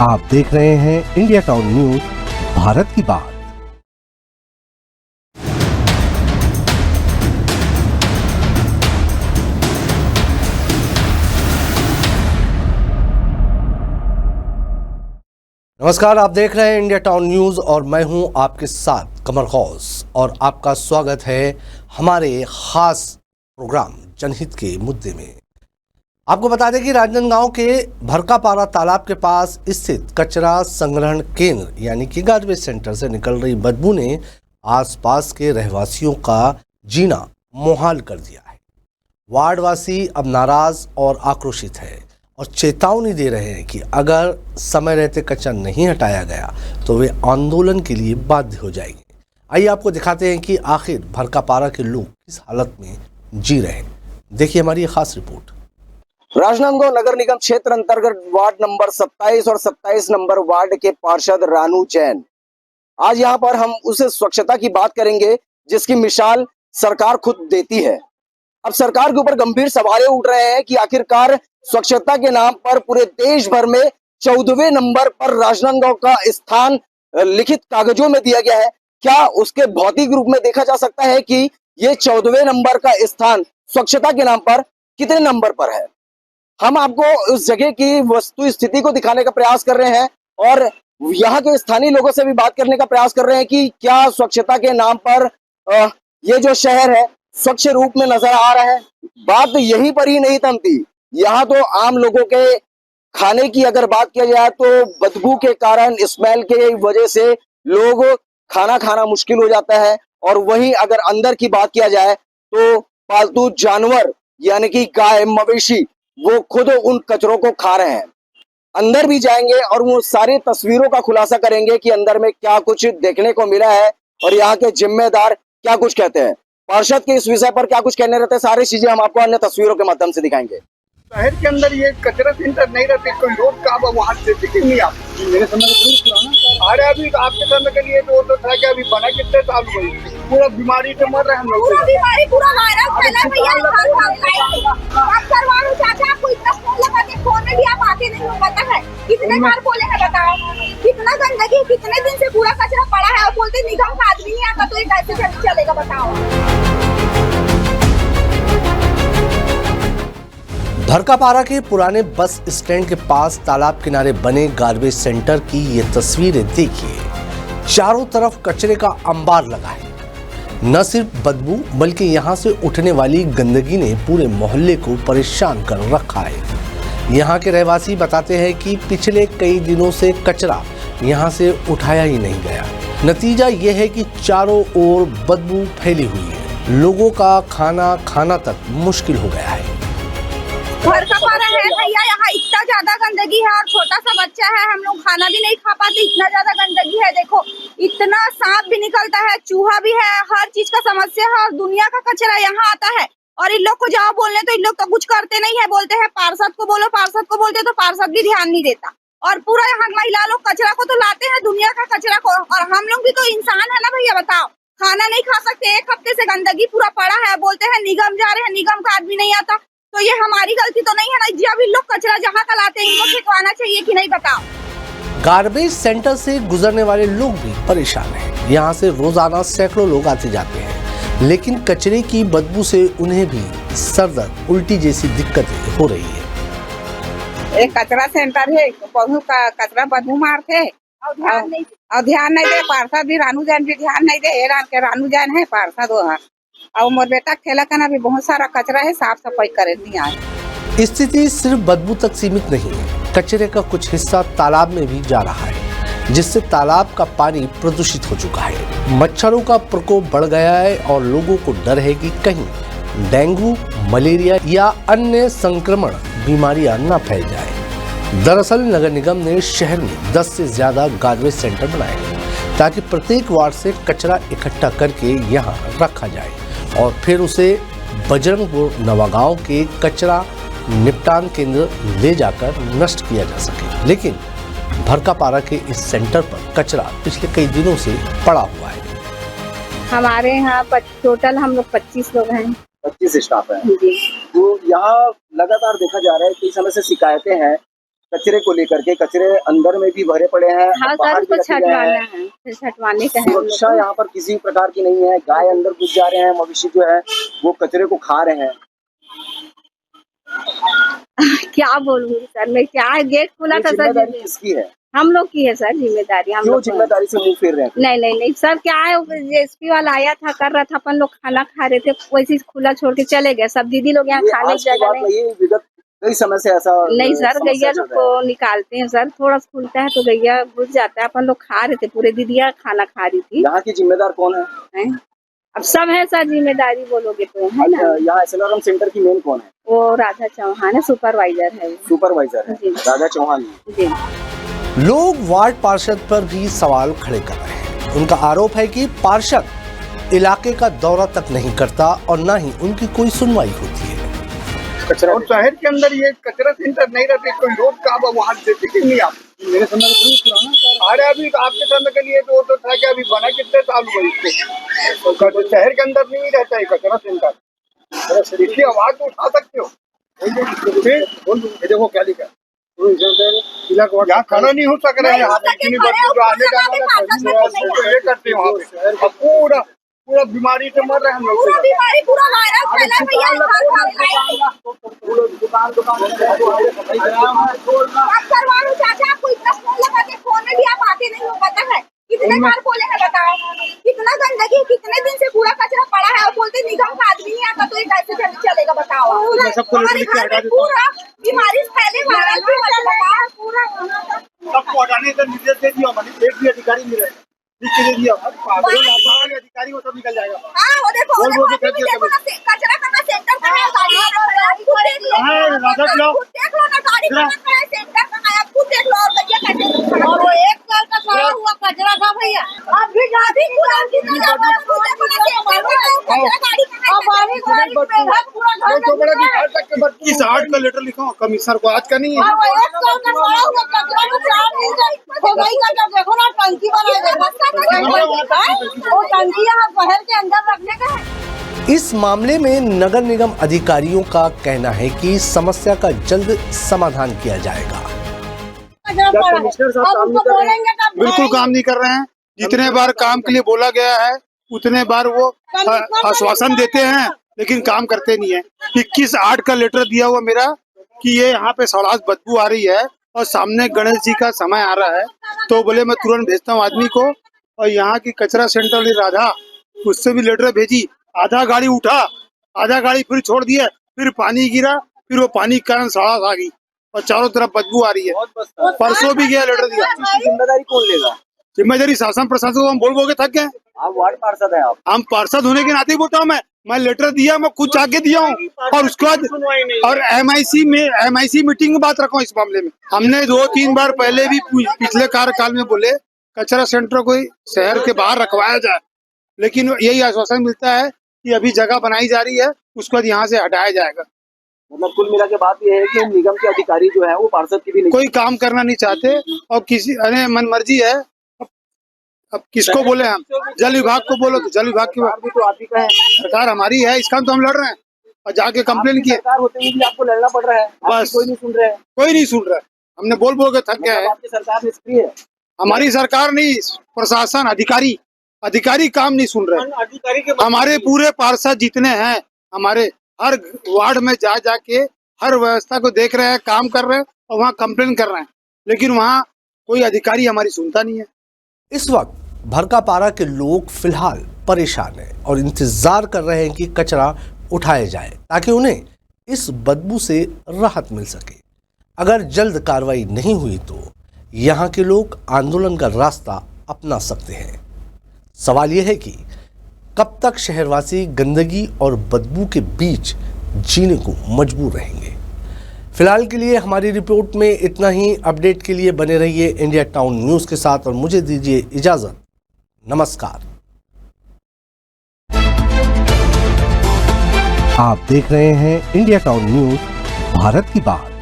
आप देख रहे हैं इंडिया टाउन न्यूज, भारत की बात। नमस्कार, आप देख रहे हैं इंडिया टाउन न्यूज और मैं हूं आपके साथ कमर गौस और आपका स्वागत है हमारे खास प्रोग्राम जनहित के मुद्दे में। आपको बता दें कि राजनांदगांव के भरकापारा तालाब के पास स्थित कचरा संग्रहण केंद्र यानी कि गार्बेज सेंटर से निकल रही बदबू ने आसपास के रहवासियों का जीना मुहाल कर दिया है। वार्डवासी अब नाराज और आक्रोशित है और चेतावनी दे रहे हैं कि अगर समय रहते कचरा नहीं हटाया गया तो वे आंदोलन के लिए बाध्य हो जाएंगे। आइए आपको दिखाते हैं कि आखिर भरकापारा के लोग किस हालत में जी रहे हैं। देखिए हमारी खास रिपोर्ट। राजनांदगांव नगर निगम क्षेत्र अंतर्गत वार्ड नंबर 27 और 27 नंबर वार्ड के पार्षद रानू जैन। आज यहाँ पर हम उस स्वच्छता की बात करेंगे जिसकी मिसाल सरकार खुद देती है। अब सरकार के ऊपर गंभीर सवाल उठ रहे हैं कि आखिरकार स्वच्छता के नाम पर पूरे देश भर में 14वें नंबर पर राजनांदगांव का स्थान लिखित कागजों में दिया गया है। क्या उसके भौतिक रूप में देखा जा सकता है कि ये 14वें नंबर का स्थान स्वच्छता के नाम पर कितने नंबर पर है? हम आपको उस जगह की वस्तु स्थिति को दिखाने का प्रयास कर रहे हैं और यहाँ के स्थानीय लोगों से भी बात करने का प्रयास कर रहे हैं कि क्या स्वच्छता के नाम पर ये जो शहर है स्वच्छ रूप में नजर आ रहा है। बात यहीं पर ही नहीं थमती, यहाँ तो आम लोगों के खाने की अगर बात किया जाए तो बदबू के कारण, स्मेल के वजह से लोग खाना खाना मुश्किल हो जाता है। और वहीं अगर अंदर की बात किया जाए तो पालतू जानवर यानी कि गाय मवेशी वो खुद उन कचरों को खा रहे हैं। अंदर भी जाएंगे और वो सारी तस्वीरों का खुलासा करेंगे कि अंदर में क्या कुछ देखने को मिला है और यहाँ के जिम्मेदार क्या कुछ कहते हैं। पार्षद के इस विषय पर क्या कुछ कहने रहते हैं, सारी चीजें हम आपको अन्य तस्वीरों के माध्यम से दिखाएंगे। शहर के अंदर ये कचरा सेंटर नहीं रहते, कोई रोड का वहाँ से दिखे नहीं। आप मेरे समय पुराना, अरे अभी आपके समय के लिए तो था कि अभी बना कितने साल हुए, पूरा बीमारी से मर रहे हैं हम लोग। पूरा बीमारी पूरा वायरस फैला भैया। आपको इतना फोन लगा के फोन में भी आप आते नहीं हो, पता है कितने बार बोले हैं बताओ। कितना गंदगी, कितने दिन से पूरा कचरा पड़ा है और बोलते निगम का आदमी नहीं आता तो ये कैसे चलेगा बताओ। भरकापारा के पुराने बस स्टैंड के पास तालाब किनारे बने गार्बेज सेंटर की ये तस्वीरें देखिए। चारों तरफ कचरे का अंबार लगा है। न सिर्फ बदबू बल्कि यहाँ से उठने वाली गंदगी ने पूरे मोहल्ले को परेशान कर रखा है। यहाँ के रहवासी बताते हैं कि पिछले कई दिनों से कचरा यहाँ से उठाया ही नहीं गया। नतीजा यह है कि चारों ओर बदबू फैली हुई है। लोगों का खाना खाना तक मुश्किल हो गया है। भरकापारा है भैया, यहाँ इतना ज्यादा गंदगी है और छोटा सा बच्चा है, हम लोग खाना भी नहीं खा पाते, इतना ज्यादा गंदगी है। देखो इतना सांप भी निकलता है, चूहा भी है, हर चीज का समस्या है और दुनिया का कचरा यहाँ आता है। और इन लोग को जाओ बोलने तो इन लोग तो कुछ करते नहीं है, बोलते हैं पार्षद को बोलो, पार्षद को बोलते तो पार्षद भी ध्यान नहीं देता। और पूरा यहाँ महिला लोग कचरा को तो लाते हैं, दुनिया का कचरा को, और हम लोग भी तो इंसान है ना भैया बताओ। खाना नहीं खा सकते, एक हफ्ते से गंदगी पूरा पड़ा है, बोलते हैं निगम जा रहे हैं, निगम का आदमी नहीं आता। तो ये हमारी गलती तो नहीं है ना, जब इन लोग कचरा जहाँ का लाते हैं इनको फेंकवाना चाहिए कि नहीं बताओ। गार्बेज सेंटर से गुजरने वाले लोग भी परेशान हैं। यहाँ से रोजाना सैकड़ों लोग आते जाते हैं, लेकिन कचरे की बदबू से उन्हें भी सरदर्द, उल्टी जैसी दिक्कतें हो रही है। एक कचरा सेंटर है, बहुत कचरा बदबू मारते और ध्यान नहीं दे। पार्षद भी रानू जैन भी ध्यान नहीं दे। रानू जैन है पार्षद वहाँ। और मोर बेटा खेला का ना भी बहुत सारा कचरा है, साफ सफाई करे नहीं आए। स्थिति सिर्फ बदबू तक सीमित नहीं है। कचरे का कुछ हिस्सा तालाब में भी जा रहा है, जिससे तालाब का पानी प्रदूषित हो चुका है। मच्छरों का प्रकोप बढ़ गया है और लोगों को डर है कि कहीं डेंगू, मलेरिया या अन्य संक्रमण बीमारियां न फैल जाए। दरअसल नगर निगम ने शहर में 10 से ज्यादा गार्बेज सेंटर बनाए हैं ताकि प्रत्येक वार्ड से कचरा इकट्ठा करके यहाँ रखा जाए और फिर उसे बजरंगपुर नवागांव के कचरा निपटान केंद्र ले जाकर नष्ट किया जा सके। लेकिन भरकापारा के इस सेंटर पर कचरा पिछले कई दिनों से पड़ा हुआ है। हमारे यहाँ टोटल हम लोग 25 लोग हैं। 25 स्टाफ है जी। तो यहाँ लगातार देखा जा रहा है कई समय से शिकायतें हैं कचरे को लेकर के, कचरे अंदर में भी भरे पड़े हैं, हाँ बाहर सर, भी उसको रखे गए छटवाना हैं। है, फिर छटवाने का है हम लोग सुरक्षा को। यहाँ पर किसी प्रकार की नहीं है, गाय अंदर घुस जा रहे हैं, मवेशी जो है वो कचरे को खा रहे हैं। क्या बोलूँ सर मैं, क्या गेट खुला ये था सर जिम्मेदारी जी, किसकी है? हम लोग की है सर जिम्मेदारी, हम क्यों लोग को है। जिम्मेदारी से मुंह फेर रहे हैं? नहीं नहीं नहीं सर, क्या है जेएसपी वाला आया था, कर रहा था, अपन लोग खाना खा रहे थे, वैसे ही खुला छोड़ के चले गए। सब दीदी लोग यहाँ ये खाने आज की की जगह बात नहीं। नहीं, विगत कई समय से ऐसा नहीं सर, समस्या गैया चल लोग रहा है। को निकालते हैं सर, थोड़ा सा खुलता है तो गैया घुस जाता है। अपन लोग खा रहे थे, पूरे दीदियाँ खाना खा रही थी। यहाँ की जिम्मेदार कौन है? हैं? अब सब है सर, जिम्मेदारी बोलोगे तो है ना। यहाँ एसएलआरएम सेंटर की मेन कौन है? वो राधा चौहान है, सुपरवाइजर है वो। सुपरवाइजर है जी। राधा चौहान। जी। लोग वार्ड पार्षद पर भी सवाल खड़े कर रहे हैं। उनका आरोप है कि पार्षद इलाके का दौरा तक नहीं करता और न ही उनकी कोई सुनवाई होती है। कचरा और शहर के अंदर ये कचरा सेंटर नहीं रहते, कोई रोड का वहाँ देते कि नहीं आप? मेरे समय पुराना अरे अभी आपके समय के लिए तो था कि अभी बना कितने साल हुए इसको। तो शहर के अंदर नहीं रहता है कचरा सेंटर, इसकी आवाज तो उठा सकते हो। देखो क्या लिखा है, यहाँ खड़ा नहीं हो सक रहे हैं, यहाँ पे इतनी बदबू जो आने जाने वाला तो ये करते हैं वहाँ पे। अब पूरा पूरा बीमारी से मर रहे हैं हम लोग। पूरा बीमारी पूरा वायरस फैला है भैया, करवानो चाचा, आपको इतना फोन लगा के फोन में भी आप आते नहीं हो, पता है कितने बार बोले हैं बताओ। कितना गंदगी, कितने दिन से पूरा कचरा पड़ा है और बोलते निगम का आदमी नहीं आता तो ये कैसे चलेगा बताओ। हमारे घर में पूरा बीमारी फैले, वायरल भी फैला पूरा। सबको हटाने का निर्देश दे दिया मैंने, एक भी अधिकारी नहीं रहे, दे दिया अधिकारी वो सब निकल जाएगा। हाँ वो देखो देखो ना, कचरा का सेंटर का है, गाड़ी देख लो ना, गाड़ी का सेंटर का है, आप खुद देख लो। और भैया कैसे, और वो एक साल का खड़ा हुआ कचरा था भैया, अब भी जाती पूरा कितना ज्यादा देखो ना सेंटर का कचरा गाड़ी का, अब बारी पूरा घर तो बड़ा बिहार तक के 21-8 का लेटर लिखा कमिश्नर को, आज का नहीं है। और वो एक साल का खड़ा हुआ कचरा को चार नहीं गई हो गई का, देखो ना टंकी बनाए गए, वो टंकी यहाँ शहर के अंदर रखने का है। इस मामले में नगर निगम अधिकारियों का कहना है कि समस्या का जल्द समाधान किया जाएगा। कमिश्नर साहब काम नहीं कर रहे हैं? बिल्कुल काम नहीं कर रहे हैं। जितने बार काम के लिए बोला गया है उतने बार वो आश्वासन देते हैं लेकिन काम करते नहीं है। 21-8 का लेटर दिया हुआ मेरा कि ये यहाँ पे सड़ास बदबू आ रही है और सामने गणेश जी का समय आ रहा है, तो बोले मैं तुरंत भेजता हूँ आदमी को। और यहाँ की कचरा सेंटर वाली राधा, उससे भी लेटर भेजी, आधा गाड़ी उठा, आधा गाड़ी फिर छोड़ दिया, फिर पानी गिरा, फिर वो पानी के कारण सड़ास आ गई और चारों तरफ बदबू आ रही है। परसों भी गया लेटर दिया। जिम्मेदारी कौन लेगा? जिम्मेदारी शासन प्रशासन को हम बोल के थक गए। आप वार्ड पार्षद हैं आप? हम पार्षद होने के नाते ही बोलता हूँ, मैं लेटर दिया, मैं खुद जाके दिया हूँ और उसके बाद और एमआईसी मीटिंग में बात रखा इस मामले में। हमने 2-3 बार पहले भी पिछले कार्यकाल में बोले कचरा सेंटर को शहर के बाहर रखवाया जाए, लेकिन यही आश्वासन मिलता है कि अभी जगह बनाई जा रही है, उसके बाद यहाँ से हटाया जाएगा। मतलब कुल मिला के बात ये है कि निगम के अधिकारी जो है वो पार्षद की भी नहीं, कोई काम करना नहीं चाहते और किसी मनमर्जी है। अब किसको बोले हम? जल विभाग को बोलो तो जल विभाग की सरकार भी तो आप ही का है। सरकार हमारी है, इसका तो हम लड़ रहे हैं और जाके कंप्लेन किए, सरकार होते हुए भी आपको लड़ना पड़ रहा है, बस। कोई नहीं सुन रहे हैं। कोई नहीं सुन रहा है। हमने बोल के थक गया है। आपकी सरकार निष्क्रिय है। हमारी सरकार नहीं, प्रशासन अधिकारी काम नहीं सुन रहे। हमारे पूरे पार्षद जितने हैं हमारे हर वार्ड में जाके हर व्यवस्था को देख रहे हैं, काम कर रहे हैं और वहाँ कंप्लेन कर रहे हैं, लेकिन वहाँ कोई अधिकारी हमारी सुनता नहीं है। इस वक्त भरकापारा के लोग फिलहाल परेशान हैं और इंतजार कर रहे हैं कि कचरा उठाया जाए ताकि उन्हें इस बदबू से राहत मिल सके। अगर जल्द कार्रवाई नहीं हुई तो यहाँ के लोग आंदोलन का रास्ता अपना सकते हैं। सवाल यह है कि कब तक शहरवासी गंदगी और बदबू के बीच जीने को मजबूर रहेंगे। फिलहाल के लिए हमारी रिपोर्ट में इतना ही। अपडेट के लिए बने रहिए इंडिया टाउन न्यूज़ के साथ और मुझे दीजिए इजाज़त। नमस्कार। आप देख रहे हैं इंडिया टाउन न्यूज़, भारत की बात।